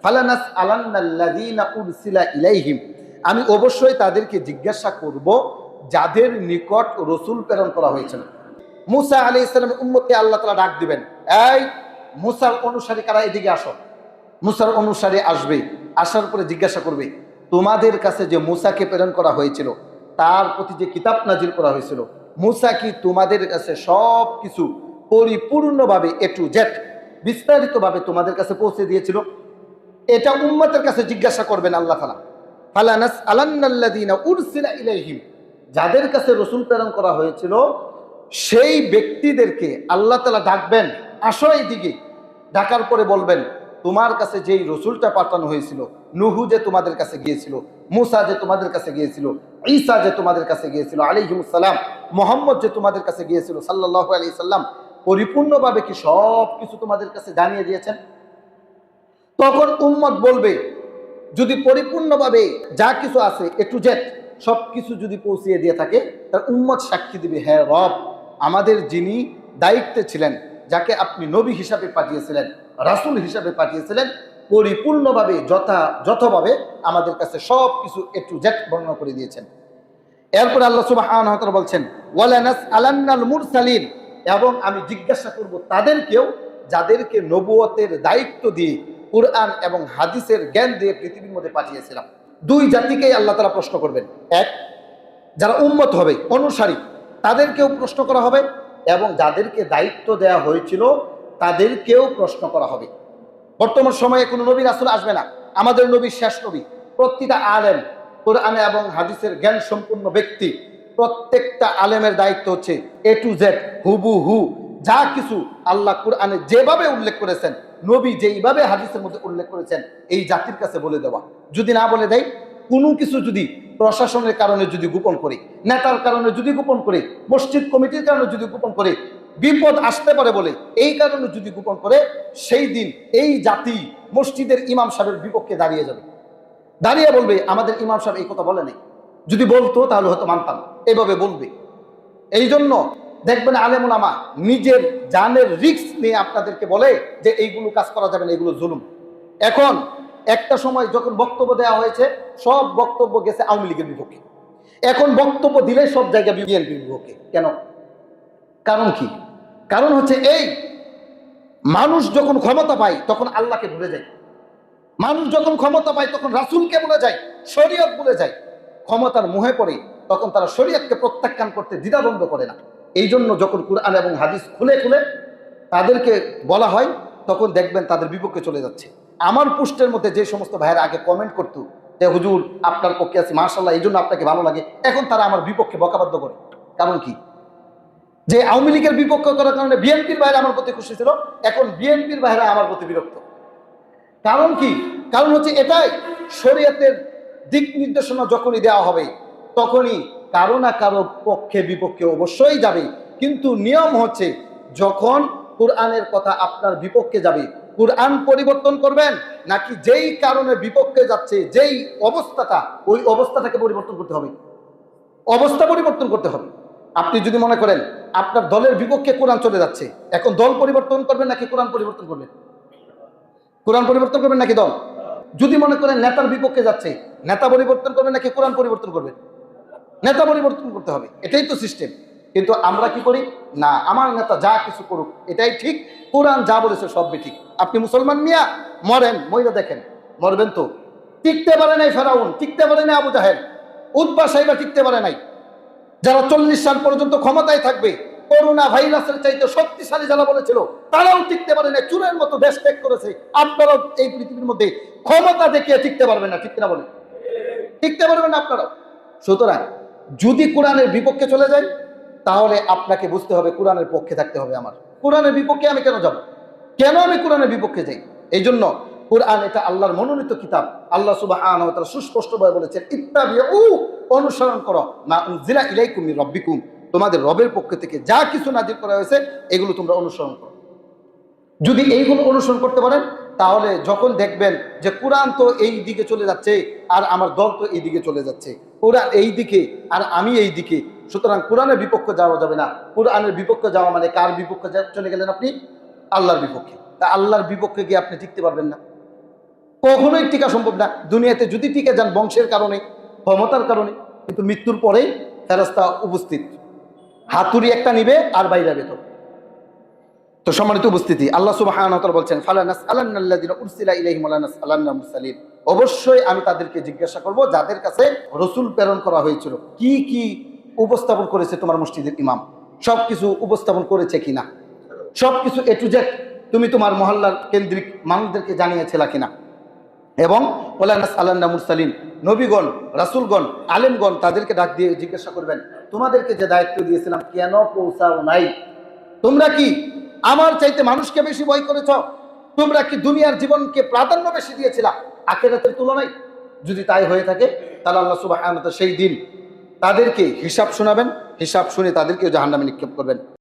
ফালানাসআলান্নাল্লাযীনা উরসিলা ইলাইহিম, আমি অবশ্যই তাদেরকে জিজ্ঞাসা করব যাদের নিকট রসুল প্রেরণ করা হয়েছিল। মুসা আলাইহিস সালামের উম্মতকে আল্লাহ তাআলা ডাক দিবেন, এই মুসার অনুসারী কারা, এদিকে আসো। মুসার অনুসারী আসবে, আসার পরে জিজ্ঞাসা করবে, তোমাদের কাছে যে মুসাকে প্রেরণ করা হয়েছিল, তার প্রতি যে কিতাব নাজিল করা হয়েছিল, মুসা কি তোমাদের কাছে সব কিছু পরিপূর্ণভাবে এ টু জেড বিস্তারিতভাবে তোমাদের কাছে পৌঁছে দিয়েছিল? এটা উম্মতের কাছে জিজ্ঞাসা করবেন আল্লাহ তাআলা। ফালানাসআলান্নাল্লাযীনা উরসিলা ইলাইহিম, যাদের কাছে রসুল প্রেরণ করা হয়েছিল সেই ব্যক্তিদেরকে আল্লাহ তাআলা ডাকবেন, আসো এইদিকে। ডাকার পরে বলবেন, তোমার কাছে যেই রসুলটা পাঠানো হয়েছিল, নুহু যে তোমাদের কাছে গিয়েছিল, মুসা যে তোমাদের কাছে গিয়েছিল, ঈসা যে তোমাদের কাছে গিয়েছিল আলাইহিমুস সালাম, মুহাম্মদ যে তোমাদের কাছে গিয়েছিল সাল্লাল্লাহু আলাইহি সাল্লাম, পরিপূর্ণভাবে কি সব কিছু তোমাদের কাছে জানিয়ে দিয়েছেন? তখন উম্মত বলবে, যদি পরিপূর্ণভাবে যা কিছু আছে এ টু জেড সব কিছু যদি পৌঁছিয়ে দিয়ে থাকে, তার উম্মত সাক্ষী দিবে, হ্যাঁ রব, আমাদের যিনি দায়িত্বে ছিলেন, যাকে আপনি নবী হিসাবে পাঠিয়েছিলেন, রাসূল হিসাবে পাঠিয়েছিলেন, পরিপূর্ণভাবে যথাযথভাবে আমাদের কাছে সব কিছু এ টু জেড বর্ণনা করে দিয়েছেন। এরপর আল্লাহ সুবহানাহু ওয়া তাআলা বলছেন, ওয়ালানাসআলান্নাল মুরসালিন, এবং আমি জিজ্ঞাসা করব তাদেরকেও যাদেরকে নবুয়তের দায়িত্ব দিয়ে কুরআন এবং হাদিসের জ্ঞান দিয়ে পৃথিবীর মধ্যে পাঠিয়েছিলাম। দুই জাতিকেই আল্লাহ তাআলা প্রশ্ন করবেন। এক, যারা উম্মত হবে, অনুসারী, তাদেরকেও প্রশ্ন করা হবে, এবং যাদেরকে দায়িত্ব দেওয়া হয়েছিল তাদেরকেও প্রশ্ন করা হবে। বর্তমান সময়ে কোনো নবী রাসূল আসবে না, আমাদের নবী শেষ নবী। প্রতিটা আলেম, কোরআনে এবং হাদিসের জ্ঞান সম্পূর্ণ ব্যক্তি, প্রত্যেকটা আলেমের দায়িত্ব হচ্ছে এ টু জেড হুবহু যা কিছু আল্লাহ কোরআনে যেভাবে উল্লেখ করেছেন, নবী যেইভাবে হাদিসের মধ্যে উল্লেখ করেছেন, এই জাতির কাছে বলে দেওয়া। যদি না বলে দেয়, কোনো কিছু যদি প্রশাসনের কারণে যদি গোপন করে, নেতার কারণে যদি গোপন করে, মসজিদ কমিটির কারণে যদি গোপন করে, বিপদ আসতে পারে বলে এই কারণে যদি গোপন করে, সেই দিন এই জাতি মসজিদের ইমাম সাহেবের বিপক্ষে দাঁড়িয়ে যাবে, দাঁড়িয়ে বলবে, আমাদের ইমাম সাহেব এই কথা বলে নাই, যদি বলতো তাহলে হয়তো মানতাম, এভাবে বলবে। এই জন্য দেখবেন আলেম ওলামা নিজের জানের রিস্ক নিয়ে আপনাদেরকে বলে যে এইগুলো কাজ করা যাবে না, এগুলো জুলুম। এখন একটা সময় যখন বক্তব্য দেওয়া হয়েছে, সব বক্তব্য গেছে আওয়ামী লীগের বিপক্ষে। এখন বক্তব্য দিলে সব জায়গায় বিএনপির বিপক্ষে। কেন? কারণ কি? কারণ হচ্ছে এই, মানুষ যখন ক্ষমতা পায় তখন আল্লাহকে ভুলে যায়, মানুষ যখন ক্ষমতা পায় তখন রাসূলকে ভুলে যায়, শরীয়ত ভুলে যায়। ক্ষমতার মোহে পড়ে তখন তারা শরীয়তকে প্রত্যাখ্যান করতে দ্বিধাদ্বন্দ্ব করে না। এই জন্য যখন কুরআন এবং হাদিস খুলে খুলে তাদেরকে বলা হয়, তখন দেখবেন তাদের বিপক্ষে চলে যাচ্ছে। আমার পোস্টের মধ্যে যে সমস্ত ভাইয়েরা আগে কমেন্ট করতো যে হুজুর আপনার পক্ষে আছে, মাশাআল্লাহ, এই জন্য আপনাকে ভালো লাগে, এখন তারা আমার বিপক্ষে বকাবাদ্য করে। কারণ কি? যে আওয়ামী লীগের বিপক্ষে করার কারণে বিএনপির ভাইরা আমার প্রতি খুশি ছিল, এখন বিএনপির ভাইরা আমার প্রতি বিরক্ত। কারণ কি? কারণ হচ্ছে এটাই, শরীয়তের দিক নির্দেশনা যখনই দেওয়া হবে তখনই কারো না কারো পক্ষে বিপক্ষে অবশ্যই যাবে। কিন্তু নিয়ম হচ্ছে, যখন কোরআনের কথা আপনার বিপক্ষে যাবে, কোরআন পরিবর্তন করবেন নাকি যেই কারণে বিপক্ষে যাচ্ছে যেই অবস্থাটা, ওই অবস্থাটাকে পরিবর্তন করতে হবে, অবস্থা পরিবর্তন করতে হবে। আপনি যদি মনে করেন আপনার দলের বিপক্ষে কোরআন চলে যাচ্ছে, এখন দল পরিবর্তন করবেন নাকি কোরআন পরিবর্তন করবেন? কোরআন পরিবর্তন করবেন নাকি দল? যদি মনে করেন নেতার বিপক্ষে যাচ্ছে, নেতা পরিবর্তন করবেন নাকি কোরআন পরিবর্তন করবেন? নেতা পরিবর্তন করতে হবে, এটাই তো সিস্টেম। কিন্তু আমরা কি করি? না, আমার নেতা যা কিছু করুক এটাই ঠিক, কোরআন যা বলেছে সবই ঠিক। আপনি মুসলমান মিয়া, মরেন, মইরা দেখেন, মরবেন তো। টিকতে পারে নাই ফেরাউন, টিকতে পারে নাই আবু জাহেল, উতবা সাইবা টিকতে পারে নাই। যারা 40 সাল পর্যন্ত ক্ষমতায় থাকবে, করোনা ভাইরাসের চাইতে শক্তিশালী যারা বলেছিল, তারাও টিকতে পারে না, চুরের মতো দেশ ত্যাগ করেছে। আপনারাও এই পৃথিবীর মধ্যে ক্ষমতা দেখিয়ে টিকতে পারবেন না, ঠিক কিনা বলেন? টিকতে পারবেন না আপনারাও। সুতরাং যদি কোরআনের বিপক্ষে চলে যায়, তাহলে আপনাকে বুঝতে হবে কোরআনের পক্ষে থাকতে হবে। আমার কোরআনের বিপক্ষে আমি কেন যাব? কেন আমি কোরআনের বিপক্ষে যাই? এই জন্য কোরআন এটা আল্লাহর মনোনীত কিতাব। আল্লাহ সুবহানাহু ওয়া তাআলা সুস্পষ্টভাবে বলেছেন, ইত্তাবিউ, অনুসরণ করো, মা উনজিলা ইলাইকুম মির রাব্বিকুম, তোমাদের রবের পক্ষ থেকে যা কিছু নাযিল করা হয়েছে এগুলো তোমরা অনুসরণ করো। যদি এইগুলো অনুসরণ করতে পারেন, তাহলে যখন দেখবেন যে কোরআন তো এই দিকে চলে যাচ্ছে আর আমার দল তো এই দিকে চলে যাচ্ছে, কোরআন এই দিকে আর আমি এই দিকে, সুতরাং কোরআনের বিপক্ষে যাওয়া যাবে না। কোরআনের বিপক্ষে যাওয়া মানে কার বিপক্ষে চলে গেলেন আপনি? আল্লাহর বিপক্ষে। তা আল্লাহর বিপক্ষে গিয়ে আপনি টিকতে পারবেন না। কখনোই টিকা সম্ভব না। দুনিয়াতে যদি টিকে যান বংশের কারণে, ক্ষমতার কারণে, কিন্তু মৃত্যুর পরেই ফেরেশতা উপস্থিত, হাতুড়ি একটা নিবে আর বাইরে বেত। তো সম্মানিত উপস্থিতি, আল্লাহ সুবহানাহু ওয়া তাআলা বলছেন ফালা নাসআলান্নাল্লাযিনা উরসিলা ইলাইহিম ওয়া লা নাসআলান্নাল মুরসালিন, অবশ্যই আমি তাদেরকে জিজ্ঞাসা করব যাদের কাছে রাসূল প্রেরণ করা হয়েছিল কি কি উপস্থাপন করেছে তোমার মসজিদের ইমাম, সবকিছু উপস্থাপন করেছে কিনা, সবকিছু এ টু জেড তুমি তোমার মহল্লার কেন্দ্রিক মানুষদেরকে জানিয়েছিলা কিনা। এবং ওয়া লা নাসআলান্নাল মুরসালিন, নবীগণ, রাসূলগণ, আলেমগণ তাদেরকে ডাক দিয়ে জিজ্ঞাসা করবেন তোমাদেরকে যে দায়িত্ব দিয়েছিলাম কেন পৌঁছাও নাই? তোমরা কি আমার চাইতে মানুষকে বেশি ভয় করেছ? তোমরা কি দুনিয়ার জীবনকে প্রাধান্য বেশি দিয়েছিলা আখিরাতের তুলনায়? যদি তাই হয়ে থাকে তাহলে আল্লাহ সুবহানাহু ওয়া তাআলা সেই দিন তাদেরকে হিসাব শোনাবেন, হিসাব শুনে তাদেরকে জাহান্নামে নিক্ষেপ করবেন।